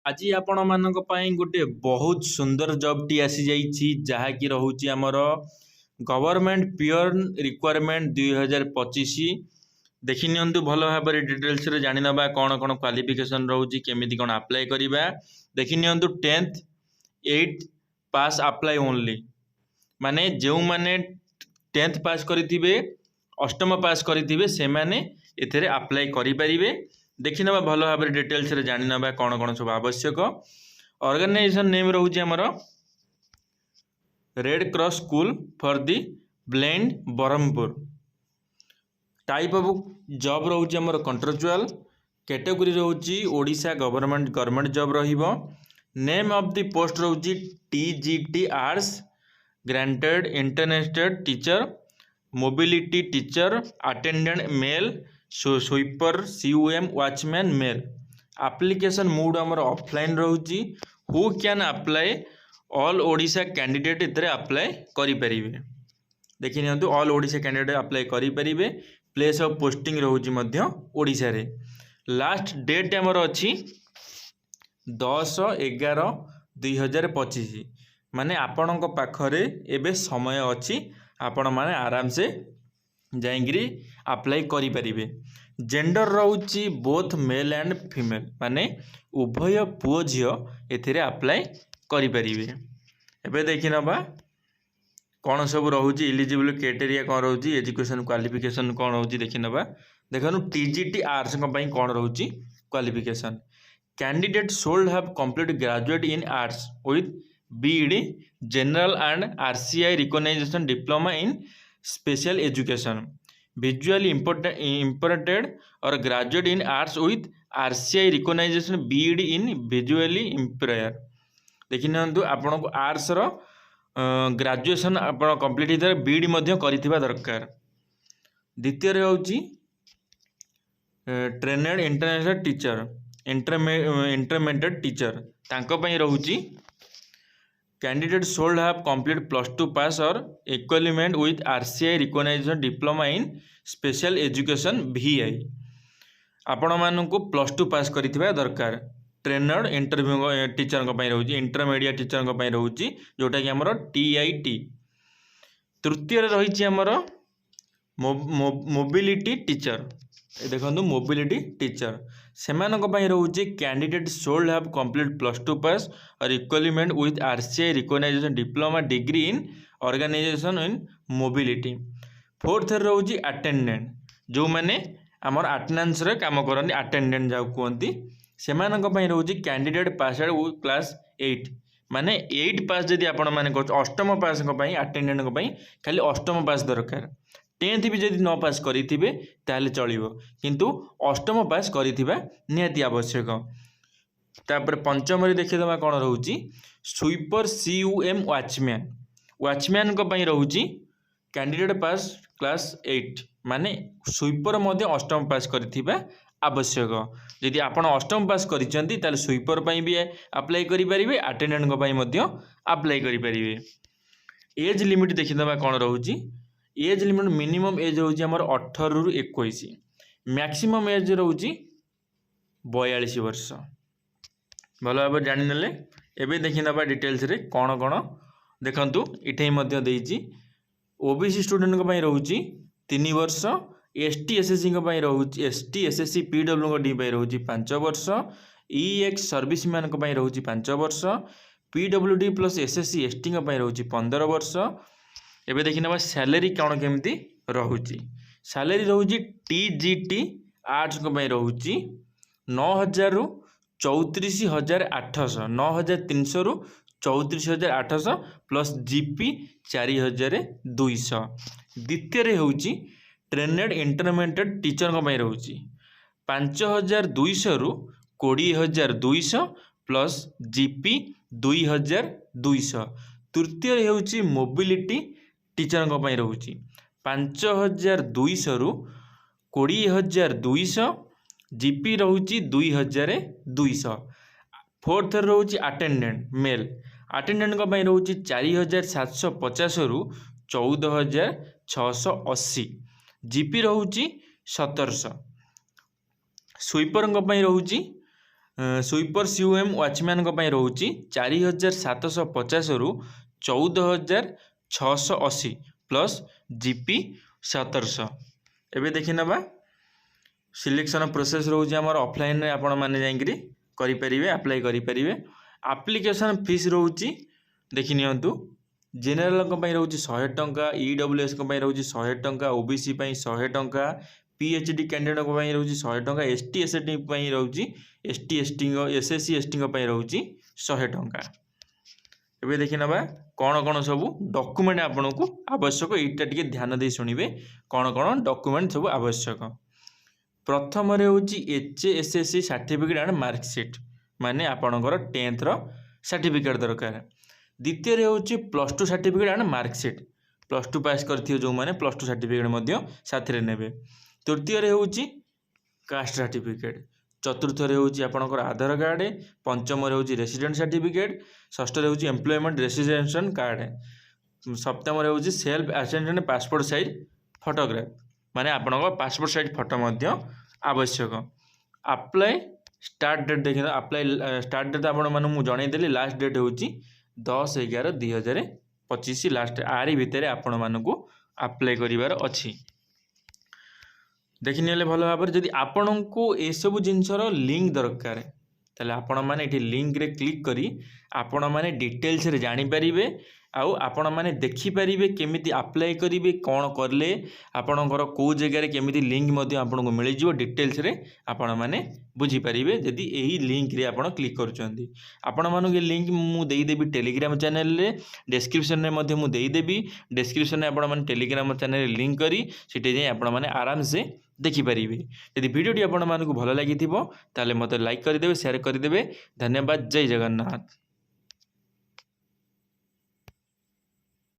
आज आपण मानक पई गोटे बहुत सुंदर जॉब टी आसी जाइछि जहा कि रहउछि हमर गवर्नमेंट पियर रिक्वायरमेंट 2025 देखि नियंतु भलो भाबरे डिटेल्स रे जानि नबा कोन कोन क्वालिफिकेशन रहउछि केमिति कोन अप्लाई करिबा देखि नियंतु 10th 8th पास अप्लाई ओनली माने जेउ माने 10th पास करिथिबे अष्टम पास करिथिबे से माने एथरे अप्लाई करि परिबे देखि नबा भलो भाबरे डिटेल्स रे जानि नबा कोन कोन सब आवश्यक ऑर्गेनाइजेशन नेम रहउछि हमर red cross school for the blind Berhampur type of job रहउछि हमर कॉन्ट्रेक्चुअल कैटेगरी रहउछि ओडिशा गवर्नमेंट जॉब रहिबो नेम ऑफ द पोस्ट रहउछि TGT arts granted international teacher mobility teacher attendant male sweeper CUM watchman male application mode हमर offline रहउछि who can apply all Odisha candidate इतरे apply करि परिबे देखि नियंतु ऑल ओडिशा कैंडिडेट अप्लाई करि परिबे प्लेस ऑफ पोस्टिंग रहउछि मध्य ओडिशा रे लास्ट डेट हमर अछि 10/11/2025 माने आपणक पाखरे एबे समय अछि आपण माने आराम से जाइंगिरी अप्लाई करि परिबे जेंडर रहउछि बोथ मेल एंड फीमेल माने उभय पुओ झियो एथिरे अप्लाई करि परिबे एबे देखि नबा कोन सब रहउछि एलिजिबल क्राइटेरिया कोन रहउछि एजुकेशन क्वालिफिकेशन कोन रहउछि देखि नबा देखनु टीजीटी आर्ट्स को पई कोन रहउछि qualification candidate should have complete graduate in arts with BEd general and RCI recognition diploma in special education visually imported or graduate in arts with RCI recognition BEd in visually impaired देखि नंतु आपण को arts रो graduation आपण complete हितर BD मध्य करिथिबा दरकार द्वितीय रे होउची trained international teacher intermediate teacher तांको पई रहउची candidate should have complete +2 pass or equivalent with RCI recognition diploma in special education VI आपण मानकु +2 पास करिथिबा दरकार ट्रेनड इंटरव्यू टीचर को पई रहउची इंटरमीडिएट टीचर को पई रहउची जोटा कि हमरो TIT तृतीय रे रहिची हमरो मोबिलिटी टीचर देखंतु मोबिलिटी टीचर सेमानक पई रहउची candidate should have complete +2 pass or equivalent with RCI recognition diploma degree in organization in mobility fourth रे रहउची अटेंडेंट जो माने हमर अटेंडेंस रे काम करनी अटेंडेंट जाउ कोंती सेमानक पई रहउची कैंडिडेट पास आउट क्लास 8 माने 8 पास जदी आपण माने अष्टम पास को पई अटेंडेंट को पई खाली अष्टम पास दरकार 10th भी जदी न पास करिथिबे ताले चलिबो किंतु अष्टम पास करिथिबा नियति आवश्यक तापर पंचम रे देखि दमा कोन रहउची स्वीपर सीयूएम वॉचमैन को पई रहउची कैंडिडेट पास क्लास 8 माने स्वीपर मध्ये अष्टम पास करिथिबा आवश्यक जदि आपण अष्टम पास करिसंती ताले स्वीपर पई भी अप्लाई करि परिबे अटेंडेंट को पई मध्ये अप्लाई करि परिबे एज लिमिट देखि दमा कोन रहउची एज लिमिट मिनिमम एज रहउची हमर 18 रु 21 मैक्सिमम एज रहउची 42 वर्ष भलो भाबे जानि नले एबे देखि नबा डिटेल्स रे कोन कोन देखंतु इठै मध्ये देइची ओबीसी स्टूडेंट को पई रहउची 3 वर्ष एसटी एसएससी को पई रहउची एसटी एसएससी पीडब्ल्यू को डी पई रहउची 5 वर्ष ईएक्स सर्विसमैन को पई रहउची 5 वर्ष पीडब्ल्यूडी प्लस एसएससी एसटी को पई रहउची 15 वर्ष एबे देखि नबा सैलरी कोन केमती रहउची सैलरी रहउची टीजीटी आर्ट्स को पई रहउची 9000 रु 34800 9300 रु 34800 प्लस जीपी 4200 द्वितीय रे होउची ट्रेनड इंटरमीडिएट टीचर को पई रहउची 5200 रु 20200 प्लस जीपी 2200 तृतीय रे होउची मोबिलिटी टीचर को पई रहउची 5200 रु 20200 जीपी रहउची 2200 फोर्थ रहउची अटेंडेंट मेल अटेंडेंट को पई रहउची 4750 रु 14680 जीपी रहउची 1700 स्वीपर को पई रहउची ସୁଇପର CUM ୱାଚମ୍ୟାନଙ୍କ ପାଇଁ ରହୁଛି 4750 ରୁ 14680 ପ୍ଲସ୍ GP 1700। ଏବେ ଦେଖିନେବା ସିଲେକ୍ସନ ପ୍ରୋସେସ୍ ରହୁଛି ଆମର ଅଫଲାଇନରେ ଆପଣ ମାନେ ଯାଇକିରି କରିପାରିବେ, ଆପ୍ଲାଏ କରିପାରିବେ। ଆପ୍ଲିକେସନ ଫିସ୍ ରହୁଛି ଦେଖି ନିଅନ୍ତୁ। ଜେନେରାଲଙ୍କ ପାଇଁ ରହୁଛି 100 ଟଙ୍କା, EWSଙ୍କ ପାଇଁ ରହୁଛି 100 ଟଙ୍କା, OBC ପାଇଁ 100 ଟଙ୍କା, PhD କ୍ୟାଣ୍ଡିଡେଟଙ୍କ ପାଇଁ ରହୁଛି 100 ଟଙ୍କା, ST ST ପାଇଁ ରହୁଛି SSC STଙ୍କ ପାଇଁ ରହୁଛି 100 ଟଙ୍କା। ଏବେ ଦେଖିନେବା କ'ଣ କ'ଣ ସବୁ ଡକୁମେଣ୍ଟ ଆପଣଙ୍କୁ ଆବଶ୍ୟକ, ଏଇଟା ଟିକେ ଧ୍ୟାନ ଦେଇ ଶୁଣିବେ କ'ଣ କ'ଣ ଡକୁମେଣ୍ଟ ସବୁ ଆବଶ୍ୟକ। ପ୍ରଥମରେ ହେଉଛି HSSC ସାର୍ଟିଫିକେଟ୍ ଆଣ୍ଡ ମାର୍କସିଟ୍, ମାନେ ଆପଣଙ୍କର 10th ସାର୍ଟିଫିକେଟ୍ ଦରକାର। ଦ୍ୱିତୀୟରେ ହେଉଛି +2 ସାର୍ଟିଫିକେଟ୍ ଆଣ୍ଡ ମାର୍କସିଟ୍, +2 ପାସ୍ କରିଥିବେ ଯେଉଁମାନେ +2 ସାର୍ଟିଫିକେଟ୍ ମଧ୍ୟ ସାଥିରେ ନେବେ। ତୃତୀୟରେ ହେଉଛି କାଷ୍ଟ ସାର୍ଟିଫିକେଟ୍, ଚତୁର୍ଥରେ ହେଉଛି ଆପଣଙ୍କର ଆଧାର କାର୍ଡ଼, ପଞ୍ଚମରେ ହେଉଛି ରେସିଡେଣ୍ଟ ସାର୍ଟିଫିକେଟ୍, ଷଷ୍ଠରେ ହେଉଛି ଏମ୍ପ୍ଲୟମେଣ୍ଟ ରେଜିଷ୍ଟ୍ରେସନ୍ କାର୍ଡ଼, ସପ୍ତମରେ ହେଉଛି self attested passport size photograph, ମାନେ ଆପଣଙ୍କ ପାସପୋର୍ଟ ସାଇଜ୍ ଫଟୋ ମଧ୍ୟ ଆବଶ୍ୟକ। ଆପ୍ଲାଏ ଷ୍ଟାର୍ଟ ଡେଟ୍ ଦେଖିବା, ଆପ୍ଲାଏ ଷ୍ଟାର୍ଟ ଡେଟ୍ ଆପଣମାନଙ୍କୁ ମୁଁ ଜଣାଇଦେଲି। ଲାଷ୍ଟ ଡେଟ୍ ହେଉଛି 10/11/2025 ଲାଷ୍ଟ, ଆରି ଭିତରେ ଆପଣମାନଙ୍କୁ ଆପ୍ଲାଏ କରିବାର ଅଛି। ଦେଖିନେଲେ ଭଲ ଭାବରେ। ଯଦି ଆପଣଙ୍କୁ ଏସବୁ ଜିନିଷର ଲିଙ୍କ୍ ଦରକାର ତାହେଲେ ଆପଣମାନେ ଏଠି ଲିଙ୍କ୍ରେ କ୍ଲିକ୍ କରି ଆପଣମାନେ ଡିଟେଲ୍ସରେ ଜାଣିପାରିବେ, ଆଉ ଆପଣମାନେ ଦେଖିପାରିବେ କେମିତି ଆପ୍ଲାଏ କରିବେ, କ'ଣ କଲେ ଆପଣଙ୍କର କେଉଁ ଜାଗାରେ କେମିତି ଲିଙ୍କ୍ ମଧ୍ୟ ଆପଣଙ୍କୁ ମିଳିଯିବ, ଡିଟେଲ୍ସରେ ଆପଣମାନେ ବୁଝିପାରିବେ ଯଦି ଏହି ଲିଙ୍କ୍ରେ ଆପଣ କ୍ଲିକ୍ କରୁଛନ୍ତି। ଆପଣମାନଙ୍କୁ ଏ ଲିଙ୍କ୍ ମୁଁ ଦେଇଦେବି ଟେଲିଗ୍ରାମ ଚ୍ୟାନେଲରେ, ଡେସ୍କ୍ରିପସନ୍ରେ ମଧ୍ୟ ମୁଁ ଦେଇଦେବି। ଡେସ୍କ୍ରିପସନ୍ରେ ଆପଣମାନେ ଟେଲିଗ୍ରାମ ଚ୍ୟାନେଲରେ ଲିଙ୍କ୍ କରି ସେଠି ଯାଇ ଆପଣମାନେ ଆରାମସେ ଦେଖିପାରିବେ। ଯଦି ଭିଡ଼ିଓଟି ଆପଣମାନଙ୍କୁ ଭଲ ଲାଗିଥିବ ତାହେଲେ ମୋତେ ଲାଇକ୍ କରିଦେବେ, ସେୟାର କରିଦେବେ। ଧନ୍ୟବାଦ। ଜୟ ଜଗନ୍ନାଥ।